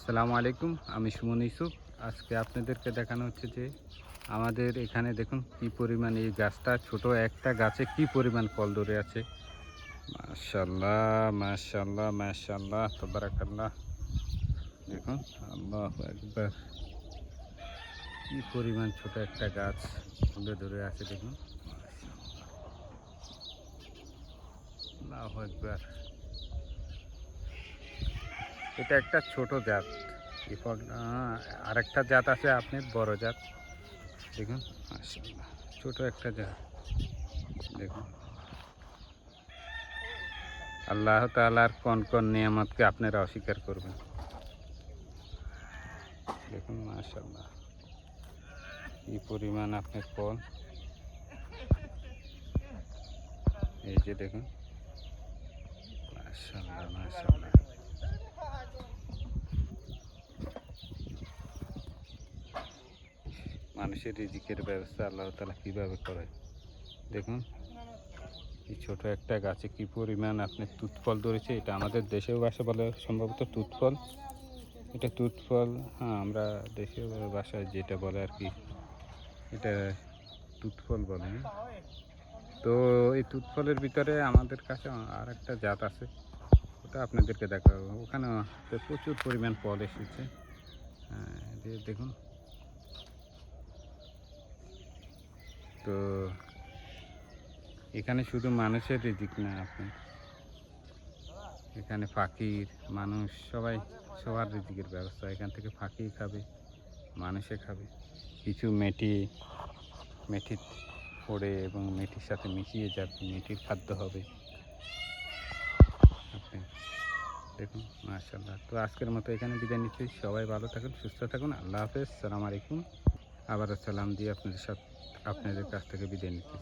আসসালামু আলাইকুম, আমি সুমন ইউসুফ। আজকে আপনাদেরকে দেখানো হচ্ছে যে আমাদের এখানে দেখুন কি পরিমাণ এই গাছটা, ছোট একটা গাছে কি পরিমাণ ফল ধরে আছে। মাশাআল্লাহ মাশাআল্লাহ মাশাআল্লাহ তাবারাকাল্লাহ। দেখুন, আল্লাহু আকবার, কি পরিমাণ ছোট একটা গাছ ফুলে ধরে আছে দেখুন। আল্লাহু আকবার, এটা একটা ছোট জাত। এই ফল আরেকটা জাত আছে আপনার বড় জাত। দেখুন মাশাআল্লাহ, ছোট একটা জাত। দেখুন, আল্লাহ তাআলার কোন কোন নিয়ামতকে আপনারা অস্বীকার করবেন। দেখুন মাশাআল্লাহ, কি পরিমাণ আপনার ফল। এই যে দেখুন, মাশাআল্লাহ মাশাআল্লাহ। মানুষের রিজিকের ব্যবস্থা আল্লাহ তাআলা কীভাবে করে দেখুন। এই ছোট একটা গাছে কি পরিমাণ আপনার তুত ফল ধরেছে। এটা আমাদের দেশেও ভাষা বলে সম্ভবত তুত ফল। এটা তুত ফল, হ্যাঁ, আমরা দেশীয় ভাষায় যেটা বলে আর কি, এটা তুত ফল বলে। তো এই তুত ফলের ভিতরে আমাদের কাছে আর একটা জাত আছে, ওটা আপনাদেরকে দেখাবো। ওখানে প্রচুর পরিমাণ ফল এসেছে। যে দেখুন, তো এখানে শুধু মানুষের রিজিক না, আপনি এখানে ফকির মানুষ সবাই, সবার রিজিকের ব্যবস্থা। এখান থেকে ফাঁকি খাবে, মানুষে খাবে। কিছু মেথি পড়ে এবং মেথির সাথে মিশিয়ে যাবে, মেথির খাদ্য হবে। আপনি দেখুন মাশাআল্লাহ। তো আজকের মতো এখানে বিদায় নিচ্ছি। সবাই ভালো থাকুন, সুস্থ থাকুন। আল্লাহ হাফেজ, সালাম আলাইকুম। আবারও সালাম দিয়ে আপনাদের কাছ থেকে বিদায় নিচ্ছি।